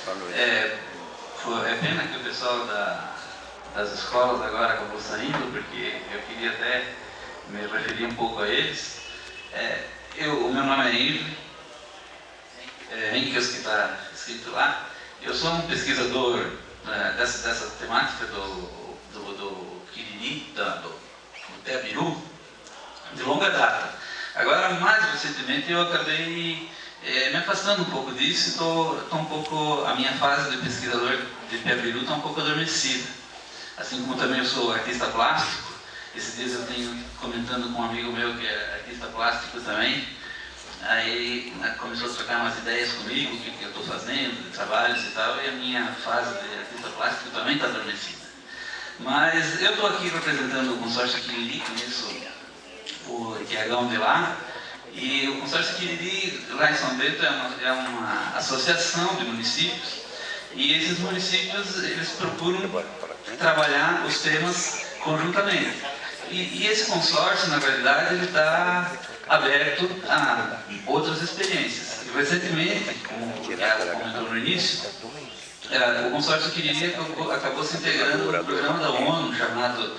É pena que o pessoal das escolas agora acabou saindo, porque eu queria até me referir um pouco a eles. O meu nome é Henkels, que está escrito lá. Eu sou um pesquisador dessa temática do Quiriri, do Pé-Biru, de longa data. Agora, mais recentemente, eu acabei me afastando um pouco disso. A minha fase de pesquisador de Pé-Biru está um pouco adormecida. Assim como também eu sou artista plástico. Esses dias eu tenho comentando com um amigo meu que é artista plástico também. Aí começou a trocar umas ideias comigo, o que eu estou fazendo, de trabalhos e tal, e a minha fase de artista plástico também está adormecida. Mas eu estou aqui representando o consórcio Quiriri, conheço o Tiagão de lá, e o consórcio Quiriri, lá em São Bento, é uma associação de municípios, e esses municípios, eles procuram trabalhar os temas conjuntamente. E esse consórcio, na realidade, ele está aberto a outras experiências. Recentemente, como comentou no início, o consórcio Quiriri acabou se integrando no programa da ONU chamado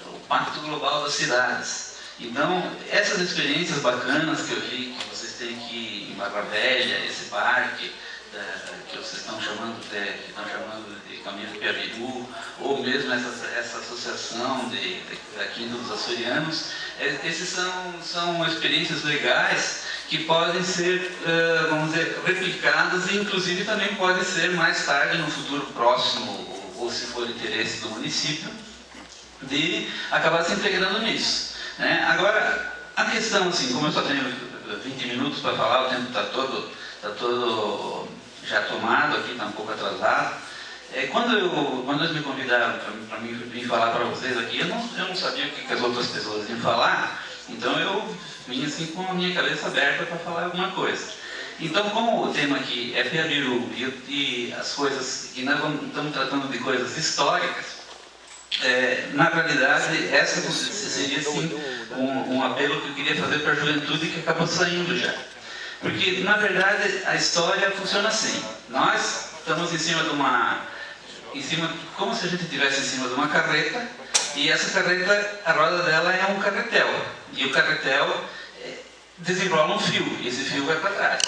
o Pacto Global das Cidades. Então, essas experiências bacanas que eu vi que vocês têm aqui em Barra Velha, esse parque, que vocês estão chamando de Caminho do Pé-Biru, ou mesmo essa associação aqui dos açorianos, esses são experiências legais que podem ser, vamos dizer, replicadas e inclusive também podem ser mais tarde, no futuro próximo, ou se for interesse do município, de acabar se integrando nisso. Né? Agora, a questão, assim, como eu só tenho 20 minutos para falar, o tempo está todo já tomado aqui, está um pouco atrasado. Quando eles me convidaram para vir falar para vocês aqui, eu não sabia o que as outras pessoas iam falar, então eu vim assim com a minha cabeça aberta para falar alguma coisa. Então, como o tema aqui é Pé-Biru e as coisas, e nós estamos tratando de coisas históricas, na realidade, essa seria assim, um apelo que eu queria fazer para a juventude que acabou saindo já. Porque, na verdade, a história funciona assim. Nós estamos em cima como se a gente estivesse em cima de uma carreta, e essa carreta, a roda dela é um carretel. E o carretel desenrola um fio, e esse fio vai para trás.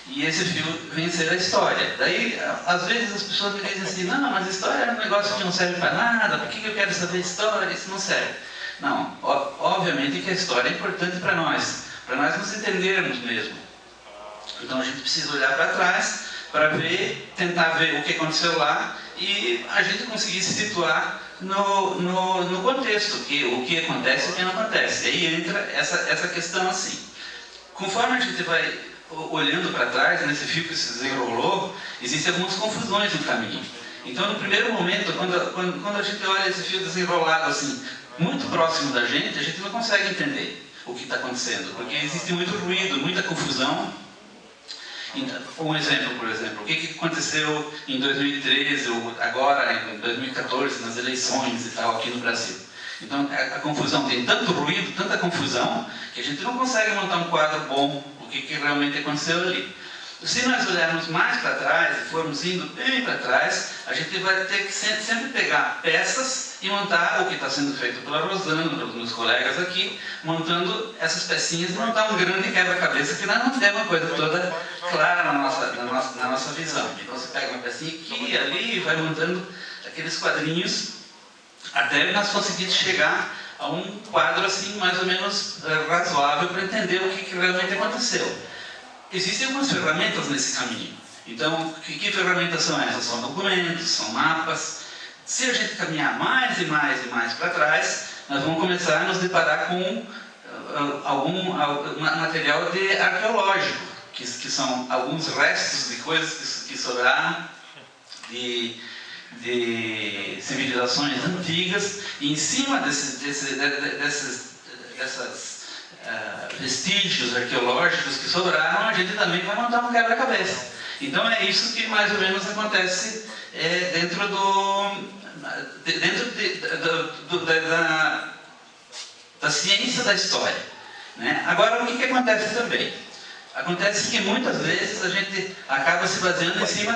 E esse fio vem ser a história. Daí, às vezes as pessoas me dizem assim, não, mas a história é um negócio que não serve para nada, por que eu quero saber história? Isso não serve. Não, obviamente que a história é importante para nós nos entendermos mesmo. Então a gente precisa olhar para trás para tentar ver o que aconteceu lá e a gente conseguir se situar no contexto, o que acontece e o que não acontece. E aí entra essa questão assim. Conforme a gente vai olhando para trás, nesse fio que se desenrolou, existem algumas confusões no caminho. Então, no primeiro momento, quando a gente olha esse fio desenrolado assim, muito próximo da gente, a gente não consegue entender o que está acontecendo, porque existe muito ruído, muita confusão. Um exemplo, por exemplo, o que aconteceu em 2013 ou agora em 2014 nas eleições e tal aqui no Brasil. Então a confusão, tem tanto ruído, tanta confusão, que a gente não consegue montar um quadro bom do que realmente aconteceu ali. Se nós olharmos mais para trás e formos indo bem para trás, a gente vai ter que sempre pegar peças e montar o que está sendo feito pela Rosana, pelos meus colegas aqui, montando essas pecinhas e montar um grande quebra-cabeça que nós não temos uma coisa toda clara na nossa visão. Então você pega uma pecinha aqui e ali e vai montando aqueles quadrinhos até nós conseguirmos chegar a um quadro assim mais ou menos razoável para entender o que realmente aconteceu. Existem algumas ferramentas nesse caminho. Então, que ferramentas são essas? São documentos, são mapas. Se a gente caminhar mais e mais e mais para trás, nós vamos começar a nos deparar com algum material arqueológico, que são alguns restos de coisas que sobraram de civilizações antigas, e em cima desses vestígios arqueológicos que sobraram, a gente também vai montar um quebra-cabeça. Então é isso que mais ou menos acontece dentro da ciência da história. Né? Agora, o que acontece também? Acontece que muitas vezes a gente acaba se baseando em cima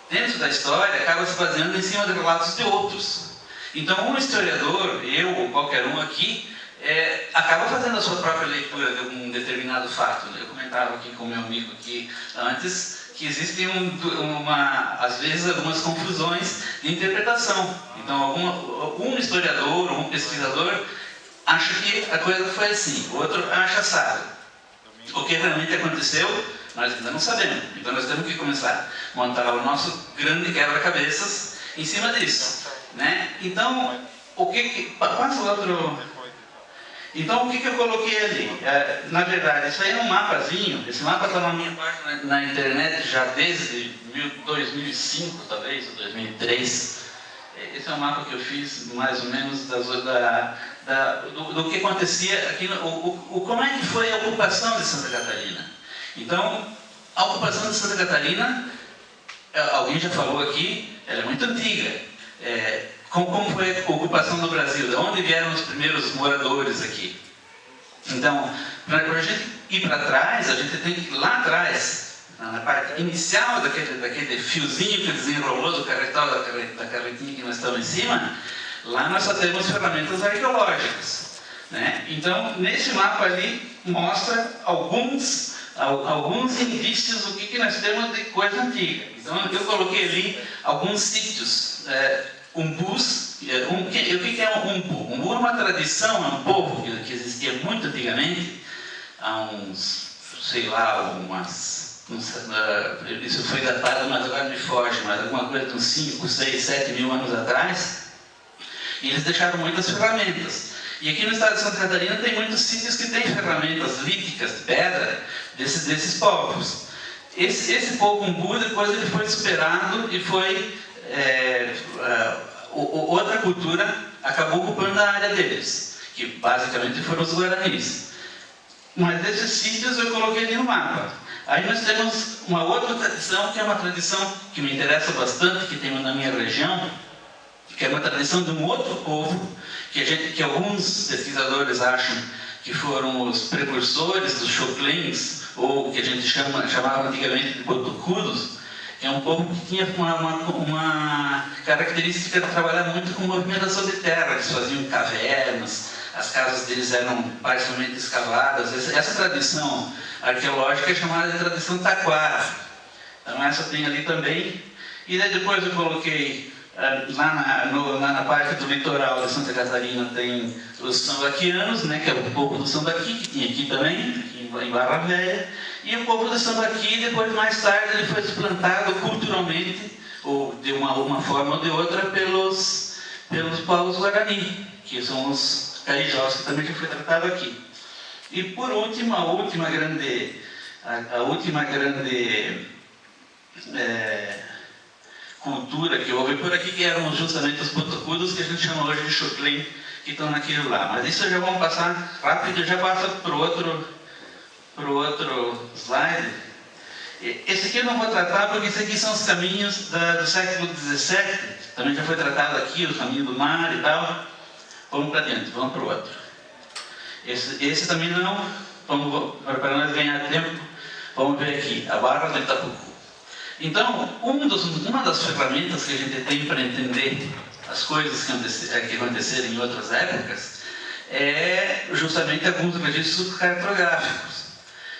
dentro da história, acaba se baseando em cima de relatos de outros. Então, um historiador, eu ou qualquer um aqui, acaba fazendo a sua própria leitura de um determinado fato. Eu comentava aqui com meu amigo aqui antes que existem, às vezes, algumas confusões de interpretação. Então, um historiador ou um pesquisador acha que a coisa foi assim, o outro acha assado. O que realmente aconteceu, nós ainda não sabemos. Então, nós temos que começar a montar o nosso grande quebra-cabeças em cima disso, né? Então, passa o outro. Então, o que eu coloquei ali? Na verdade, isso aí é um mapazinho. Esse mapa está na minha página na internet já desde 2005, talvez, ou 2003. Esse é um mapa que eu fiz, mais ou menos, do que acontecia aqui, como é que foi a ocupação de Santa Catarina. Então, a ocupação de Santa Catarina, alguém já falou aqui, ela é muito antiga. Como foi a ocupação do Brasil? De onde vieram os primeiros moradores aqui? Então, para a gente ir para trás, a gente tem que ir lá atrás, na parte inicial daquele fiozinho que desenrolou do carretal, da carretinha que nós estamos em cima, lá nós só temos ferramentas arqueológicas, né? Então, nesse mapa ali, mostra alguns indícios do que nós temos de coisa antiga. Então, eu coloquei ali alguns sítios, umbus. O que é um umbu? Umbu é uma tradição, é um povo que existia muito antigamente, há uns, sei lá, isso foi datado, mas agora me foge, mas alguma coisa de uns 5, 6, 7 mil anos atrás, e eles deixaram muitas ferramentas. E aqui no estado de Santa Catarina tem muitos sítios que têm ferramentas líticas, de pedra, desses povos. Esse povo umbu, depois ele foi superado e foi... outra cultura acabou ocupando a área deles, que basicamente foram os guaranis. Mas desses sítios eu coloquei ali no mapa. Aí nós temos uma outra tradição, que é uma tradição que me interessa bastante, que tem na minha região, que é uma tradição de um outro povo, que alguns pesquisadores acham que foram os precursores dos Xoclens, ou que a gente chamava antigamente de botocudos, que é um povo que tinha uma característica de trabalhar muito com movimentação de terra. Eles faziam cavernas, as casas deles eram parcialmente escavadas. Essa tradição arqueológica é chamada de tradição taquara. Então essa tem ali também. E daí depois eu coloquei, lá na parte do litoral de Santa Catarina, tem os sambaquianos, né, que é o povo do Sambaqui, que tinha aqui também, em Barra Velha. E o povo do Sambaqui, depois, mais tarde, ele foi suplantado culturalmente, ou de uma forma ou de outra, pelos povos Guarani, que são os carijós, que também já foi tratado aqui. E, por último, a última grande cultura que houve por aqui, que eram justamente os botocudos, que a gente chama hoje de Xoclen, que estão naquilo lá. Mas isso já vamos passar rápido, já passa para o outro slide. Esse aqui eu não vou tratar, porque esse aqui são os caminhos do século XVII, também já foi tratado aqui, o caminho do mar e tal. Vamos para dentro, vamos para o outro. Esse também não, para nós ganhar tempo, vamos ver aqui, a Barra do Itapucu. Então, uma das ferramentas que a gente tem para entender as coisas que aconteceram em outras épocas é justamente alguns registros cartográficos.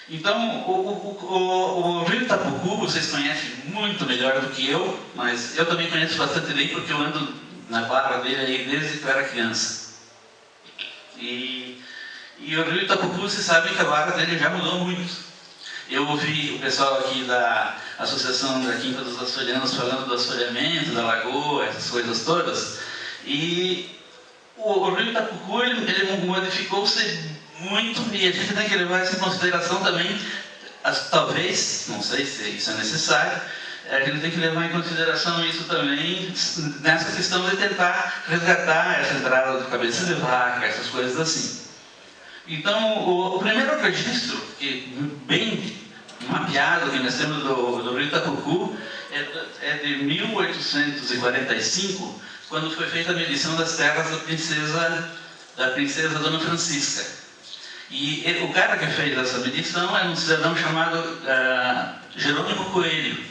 Então, o rio Itapucu, vocês conhecem muito melhor do que eu, mas eu também conheço bastante bem porque eu ando na barra dele aí desde que eu era criança. E o rio Itapucu, vocês sabem que a barra dele já mudou muito. Eu ouvi o pessoal aqui da Associação da Quinta dos Açorianos falando do assoreamento, da lagoa, essas coisas todas. E o rio Itapucu, ele modificou-se muito, e a gente tem que levar isso em consideração também, talvez, não sei se isso é necessário, a gente tem que levar em consideração isso também nessa questão de tentar resgatar essa entrada de cabeça de vaca, essas coisas assim. Então, o primeiro registro, bem mapeado que nós temos do rio Itapucu, é de 1845, quando foi feita a medição das terras da princesa Dona Francisca. E o cara que fez essa medição era um cidadão chamado Jerônimo Coelho.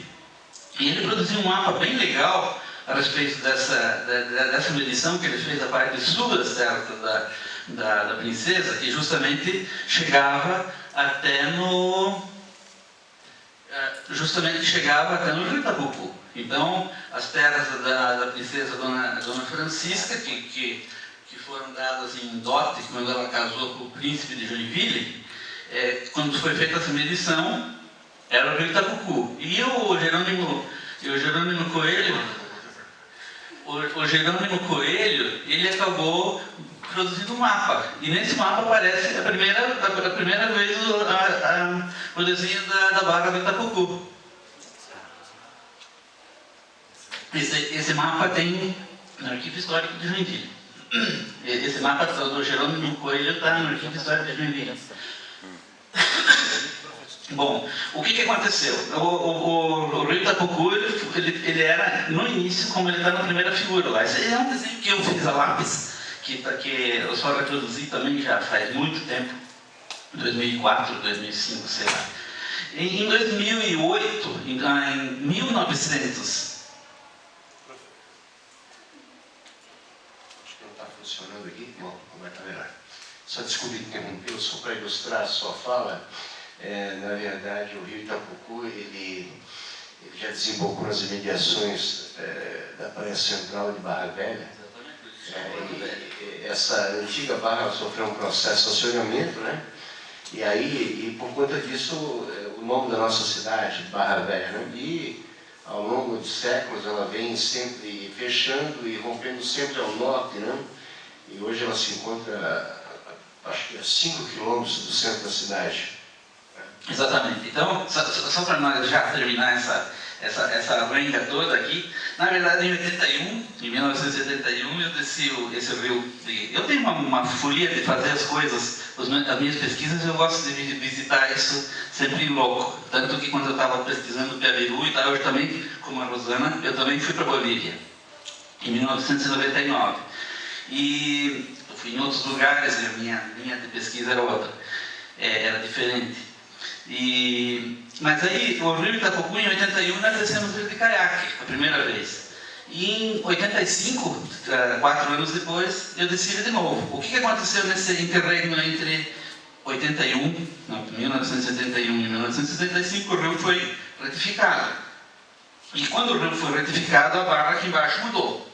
E ele produziu um mapa bem legal a respeito dessa medição que ele fez da parte sul das terras da princesa, que justamente chegava até no rio Itapucu. Então, as terras da princesa Dona Francisca, que foram dadas em dote quando ela casou com o príncipe de Joinville, quando foi feita essa medição, era o rio Itapucu. E o Jerônimo Coelho, ele acabou produzindo um mapa. E nesse mapa aparece a primeira vez o desenho da barra do Itapucu. Esse mapa tem no Arquivo Histórico de Joinville. Esse mapa do Jerônimo Coelho está no Arquivo Histórico de Joinville. Bom, o que aconteceu? O rio Itapucu, ele era, no início, como ele está na primeira figura lá. Esse é um desenho que eu fiz a lápis, que eu só reproduzi também já faz muito tempo, 2004, 2005, sei lá. Em 2008, em 1900... Funcionando aqui? Bom, vai estar melhor. Só desculpe interromper, só para ilustrar a sua fala, na verdade o rio Itapucu, ele já desembocou nas imediações da Praia Central de Barra Velha. Essa antiga barra sofreu um processo de assoreamento, né? E por conta disso, o nome da nossa cidade, Barra Velha, né? E ao longo de séculos ela vem sempre fechando e rompendo sempre ao norte, né? E hoje ela se encontra, acho que a 5 quilômetros do centro da cidade. Exatamente. Então, só para nós já terminar essa arranca toda aqui, na verdade em 1981, eu desci esse rio. Eu tenho uma folia de fazer as coisas, as minhas pesquisas, eu gosto de visitar isso sempre louco. Tanto que quando eu estava pesquisando o Piabiru e tal, eu também, como a Rosana, eu também fui para a Bolívia, em 1999. E eu fui em outros lugares, a minha linha de pesquisa era outra, era diferente. Mas aí, o rio Itapucu, em 81, nós descemos ele de caiaque, a primeira vez. E em 85, 4 anos depois, eu desci ele de novo. O que aconteceu nesse interregno entre 1971 e 1975? O rio foi retificado. E quando o rio foi retificado, a barra aqui embaixo mudou.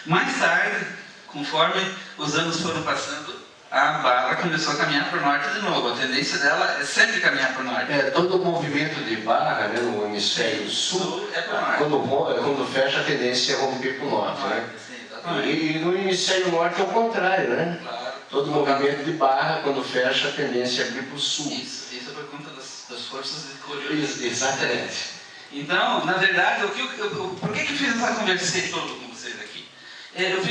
Mais tarde, conforme os anos foram passando, a barra começou a caminhar para o norte de novo. A tendência dela é sempre caminhar para o norte. Todo o movimento de barra, né, no hemisfério sul, é para o norte. Quando fecha, a tendência é romper para o norte, né? Sim, E no hemisfério norte é o contrário, né? claro. Todo movimento de barra, quando fecha, a tendência é abrir para o sul. Isso é por conta das forças de Coriolis. Exatamente. Então, na verdade, por que eu fiz essa conversa toda com vocês aqui? Eu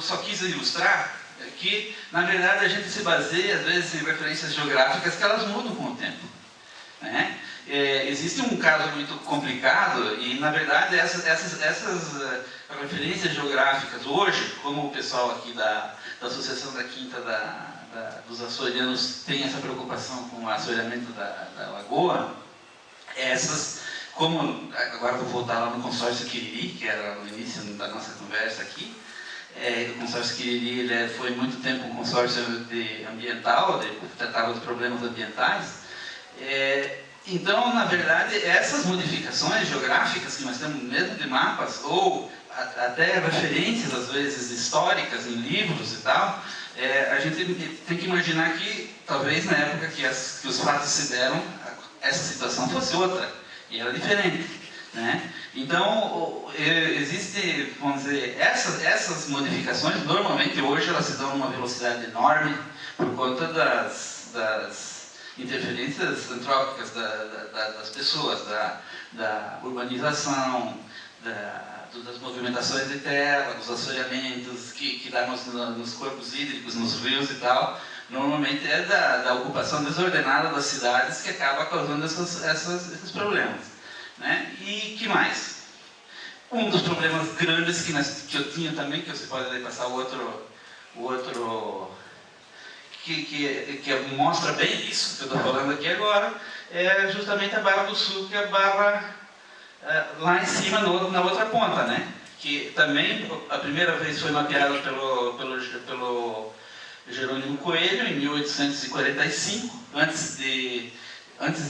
só quis ilustrar que, na verdade, a gente se baseia, às vezes, em referências geográficas que elas mudam com o tempo. Né? Existe um caso muito complicado e, na verdade, essas referências geográficas hoje, como o pessoal aqui da Associação da Quinta dos Açorianos tem essa preocupação com o assoreamento da lagoa, essas, como agora vou voltar lá no consórcio Quiriri, que era o início da nossa conversa aqui. O consórcio Quiriri ele foi muito tempo um consórcio ambiental, tratava de problemas ambientais. Então, na verdade, essas modificações geográficas que nós temos mesmo de mapas, ou até referências, às vezes, históricas em livros e tal, a gente tem que imaginar que, talvez na época que os fatos se deram, essa situação fosse outra, e era diferente. Né? Então, existe, vamos dizer, essas modificações, normalmente hoje elas se dão numa velocidade enorme, por conta das interferências antrópicas das pessoas, da urbanização, das movimentações de terra, dos assoreamentos que dá nos corpos hídricos, nos rios e tal. Normalmente é da ocupação desordenada das cidades que acaba causando esses problemas. Né? E que mais? Um dos problemas grandes que eu tinha também, que você pode passar o outro que mostra bem isso que eu estou falando aqui agora é justamente a Barra do Sul, que é a barra lá em cima, na outra ponta, né? Que também a primeira vez foi mapeada pelo Jerônimo Coelho em 1845, antes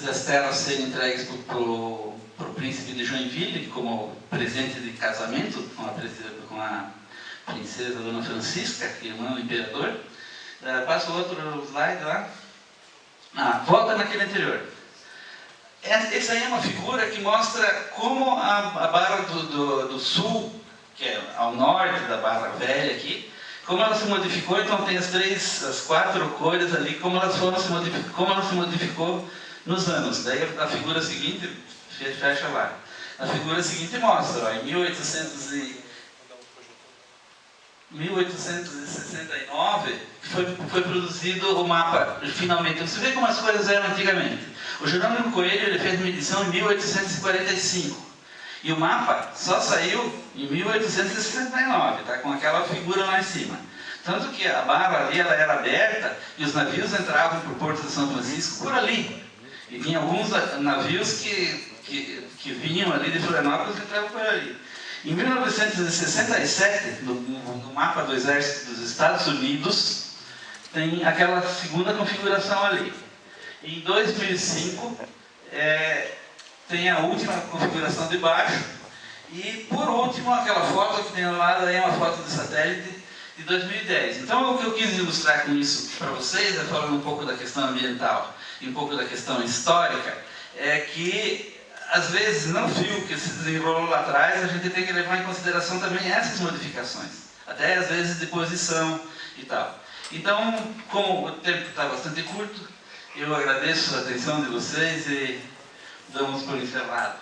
das terras serem entregues para o príncipe de Joinville como presente de casamento com a princesa Dona Francisca, irmã do imperador. Passa o outro slide lá. Volta naquele anterior. Essa aí é uma figura que mostra como a Barra do Sul, que é ao norte da Barra Velha aqui, como ela se modificou. Então tem as 4 cores ali, como ela se modificou nos anos. Daí a figura seguinte, fecha lá. A figura seguinte mostra, ó, em 1869 foi produzido o mapa, finalmente. Você vê como as coisas eram antigamente. O Jerônimo Coelho ele fez medição em 1845. E o mapa só saiu em 1869, tá? Com aquela figura lá em cima. Tanto que a barra ali ela era aberta e os navios entravam para o Porto de São Francisco por ali. E tinha alguns navios que vinham ali de Florianópolis e entravam por ali. Em 1967, no mapa do Exército dos Estados Unidos, tem aquela segunda configuração ali. Em 2005, tem a última configuração de baixo. E, por último, aquela foto que tem ao lado aí é uma foto de satélite de 2010. Então, o que eu quis ilustrar com isso para vocês, falando um pouco da questão ambiental e um pouco da questão histórica, é que às vezes, não viu que se desenrolou lá atrás, a gente tem que levar em consideração também essas modificações, até às vezes de posição e tal. Então, como o tempo está bastante curto, eu agradeço a atenção de vocês e damos por encerrado.